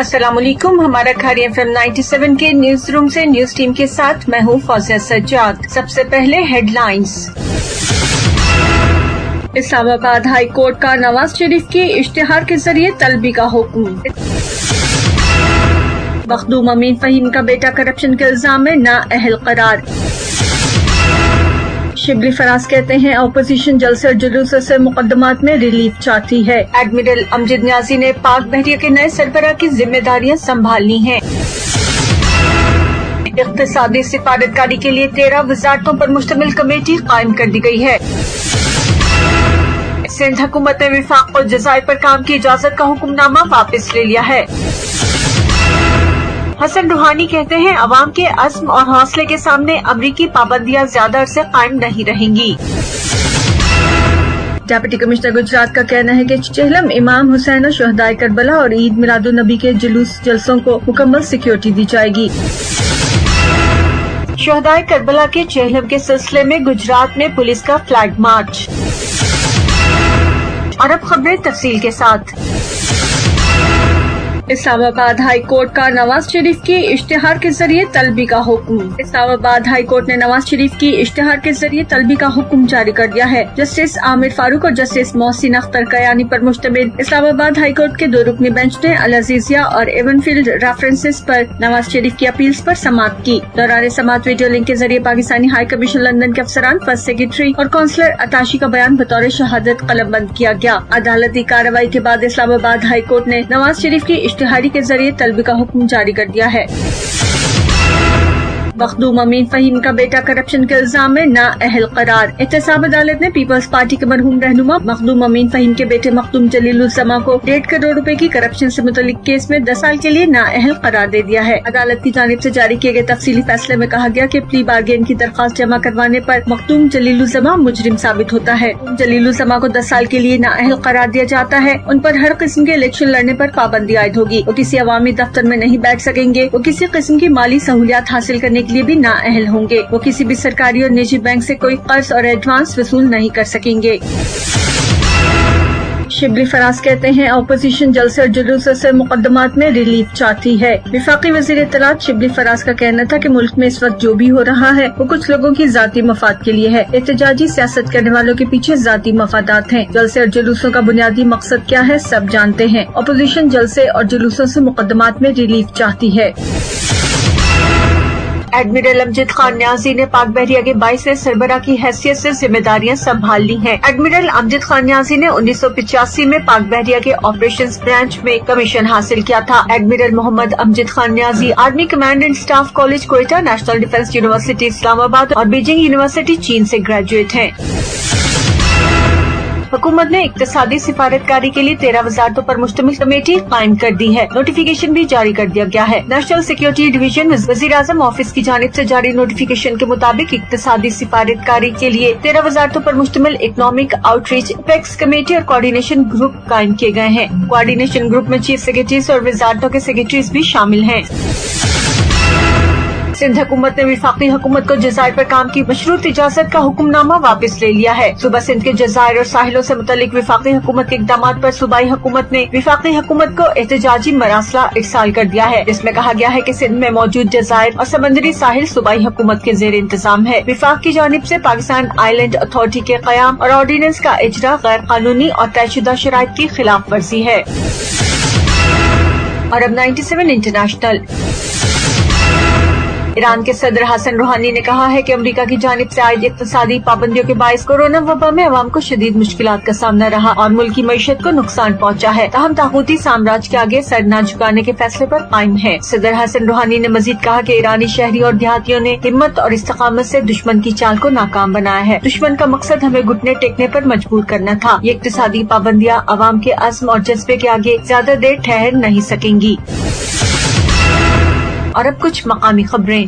अस्सलाम वालेकुम। हमारा खारी FM 97 के न्यूज रूम से न्यूज टीम के साथ मैं हूँ फौजिया सज्जाद। सबसे पहले हेडलाइंस। इस्लामाबाद हाई कोर्ट का नवाज शरीफ के इश्तिहार के जरिए तलबी का हुक्म। मखदूम अमीन फहीम का बेटा करप्शन के इल्जाम में नाअहल करार। शिबली फराज कहते हैं अपोजिशन जलसे और जुलूस से मुकदमात में रिलीफ चाहती है। एडमिरल अमजद न्याजी ने पाक बहरिया के नए सरबराह की जिम्मेदारियां संभालनी हैं। इक्तिसादी सिफारतकारी के लिए 13 वजारतों पर मुश्तमिल कमेटी कायम कर दी गई है। सिंध हुकूमत ने विफाक को जज़ायर पर काम की इजाजत का हुक्मनामा वापस ले लिया है। हसन रूहानी कहते हैं अवाम के अज़्म और हौसले के सामने अमरीकी पाबंदियां ज्यादा अरसे कायम नहीं रहेंगी। डिप्टी कमिश्नर गुजरात का कहना है कि चेहलम इमाम हुसैन और शहदाए करबला और ईद मिलादुन नबी के जुलूस जलसों को मुकम्मल सिक्योरिटी दी जाएगी। शहदाए करबला के चेहलम के सिलसिले में गुजरात में पुलिस का फ्लैग मार्च। और अब खबरें तफसील के साथ। इस्लामाबाद हाई कोर्ट का नवाज शरीफ के इश्तिहार के जरिए तलबी का हुक्म। इस्लामाबाद हाई कोर्ट ने नवाज शरीफ की इश्तिहार के जरिए तलबी का हुक्म जारी कर दिया है। जस्टिस आमिर फारूक और जस्टिस मोहसिन अख्तर कयानी पर मुश्तमिल इस्लामाबाद हाई कोर्ट के 2 रुकनी बेंच ने अल अजीजिया और एवनफील्ड रेफरेंसेस पर नवाज शरीफ की अपील्स पर समाअत की। दौरान समाअत वीडियो लिंक के जरिए पाकिस्तानी हाई कमीशन लंदन के अफसरान, फर्स्ट सेक्रेटरी और काउंसलर अताशी का बयान बतौर शहादत कलमबंद किया गया। अदालती कार्रवाई के बाद इस्लामाबाद हाई कोर्ट ने नवाज शरीफ की इश्तिहारी के जरिए तलबी का हुक्म जारी कर दिया है। मखदूम अमीन फहीम का बेटा करप्शन के इल्जाम में नाअहल करार। एहतसाब अदालत ने पीपल्स पार्टी के मरहूम रहनुमा मखदूम अमीन फहीम के बेटे मखदूम जलीलुज़्ज़मा को 1.5 करोड़ रुपए की करप्शन से मुतल्लिक केस में 10 साल के लिए नाअहल करार दे दिया है। अदालत की जानिब से जारी किए गए तफसीली फैसले में कहा गया कि प्ली बार्गेन की दरख्वास्त जमा करवाने पर मखदूम जलीलुज़्ज़मा मुजरिम साबित होता है। जलीलुज़्ज़मा को 10 साल के लिए नाअहल करार दिया जाता है। उन पर हर किस्म के इलेक्शन लड़ने पर पाबंदी आयद होगी। वो किसी अवामी दफ्तर में नहीं बैठ सकेंगे। वो किसी किस्म की माली सहूलियात हासिल करने के लिए भी नाअहल होंगे। वो किसी भी सरकारी और निजी बैंक से कोई कर्ज और एडवांस वसूल नहीं कर सकेंगे। शिबली फराज कहते हैं अपोजिशन जलसे और जुलूस से मुकदमात में रिलीफ चाहती है। विफाकी वजीर इत्तलात शिबली फराज का कहना था कि मुल्क में इस वक्त जो भी हो रहा है वो कुछ लोगों की जाती मफाद के लिए है। एहतजाजी सियासत करने वालों के पीछे जाती मफादात हैं। जलसे और जुलूसों का बुनियादी मकसद क्या है सब जानते हैं। अपोजिशन जलसे और जुलूसों से मुकदमात में रिलीफ चाहती है। एडमिरल अमजद खान न्याजी ने पाक बहरिया के 22वें सरबराह की हैसियत से जिम्मेदारियां संभाल ली हैं। एडमिरल अमजद खान न्याजी ने 1985 में पाक बहरिया के ऑपरेशंस ब्रांच में कमीशन हासिल किया था। Admiral Mohammad Amjad Khan Niazi army command and staff college Quetta, national defence university Islamabad और बीजिंग यूनिवर्सिटी चीन से ग्रेजुएट हैं। हुकूमत ने इक्तिसादी सिफारतकारी के लिए 13 वजारतों पर मुश्तमिल कमेटी कायम कर दी है। नोटिफिकेशन भी जारी कर दिया गया है। नेशनल सिक्योरिटी डिवीजन वज़ीर आज़म ऑफिस की जानिब से जारी नोटिफिकेशन के मुताबिक इक्तिसादी सिफारतकारी के लिए 13 वजारतों पर मुश्तमिल इकनॉमिक आउटरीच, एपेक्स कमेटी और कोऑर्डिनेशन ग्रुप कायम किए गए हैं। कोऑर्डिनेशन ग्रुप में चीफ सेक्रेटरीज और वजारतों के सेक्रेटरीज भी शामिल हैं। सिंध हुकूमत ने विफाकी हुकूमत को जज़ायर पर काम की मशरूत इजाजत का हुक्मनामा वापस ले लिया है। सूबा सिंध के जज़ायर और साहिलों से मुतल्लिक विफाकी हुकूमत के इक़दामात पर सूबाई हुकूमत ने विफाकी हुकूमत को एहतजाजी मरासला इरसाल कर दिया है, जिसमें कहा गया है कि सिंध में मौजूद जज़ायर और समंदरी साहिल सूबाई हुकूमत के ज़ेर इंतजाम है। विफाक की जानिब से पाकिस्तान आइलैंड अथॉरिटी के क़याम और ऑर्डिनेंस का इजरा गैर कानूनी और तयशुदा शराइत की खिलाफ वर्जी है। और अब 97 इंटरनेशनल। ईरान के सदर हसन रूहानी ने कहा है कि अमेरिका की जानिब से आयद इक्तिसादी पाबंदियों के बाइस कोरोना वबा में अवाम को शदीद मुश्किलात का सामना रहा और मुल्क की मईशत को नुकसान पहुंचा है। ताहम तागूती साम्राज्य के आगे सर न झुकाने के फैसले पर कायम है। सदर हसन रूहानी ने मजीद कहा कि ईरानी शहरी और देहातियों ने हिम्मत और इस्तकामत से दुश्मन की चाल को नाकाम बनाया है। दुश्मन का मकसद हमें घुटने टेकने पर मजबूर करना था। ये इक्तिसादी पाबंदियां अवाम के अज़्म और जज्बे के आगे ज्यादा देर ठहर नहीं सकेंगी। और अब कुछ मकामी खबरें।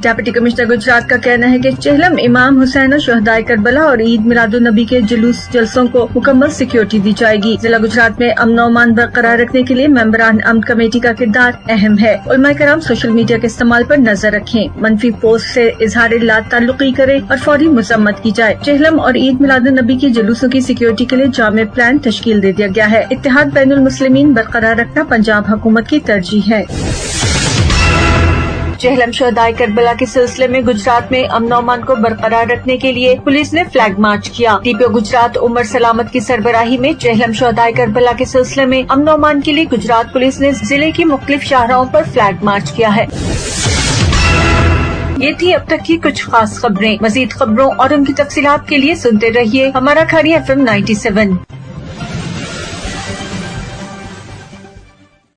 डिप्टी कमिश्नर गुजरात का कहना है कि चेहलम इमाम हुसैन और शहदाए करबला और ईद मिलादुन्नबी के जुलूस जलसों को मुकम्मल सिक्योरिटी दी जाएगी। जिला गुजरात में अमन अमान बरकरार रखने के लिए मेंबरान अमन कमेटी का किरदार अहम है। उलमा कराम सोशल मीडिया के इस्तेमाल पर नजर रखें, मनफी पोस्ट से इजहार ला ताल्लुकी करें और फौरी मजम्मत की जाए। चेहलम और ईद मिलादुन्नबी के जुलूसों की सिक्योरिटी के लिए जामे प्लान तश्कील दे दिया गया है। इत्तेहाद बैनुल मुस्लिमीन बरकरार रखना पंजाब हुकूमत की तरजीह है। चेहलम शहदाए करबला के सिलसिले में गुजरात में अमन अमान को बरकरार रखने के लिए पुलिस ने फ्लैग मार्च किया। डीपीओ गुजरात उमर सलामत की सरबराही में चेहलम शहदाए करबला के सिलसिले में अमन अमान के लिए गुजरात पुलिस ने जिले की मुख्तलिफ शाहराहों पर फ्लैग मार्च किया है। ये थी अब तक की कुछ खास खबरें। मजीद खबरों और उनकी तफसीलात के लिए सुनते रहिए हमारा खाड़ी FM 97।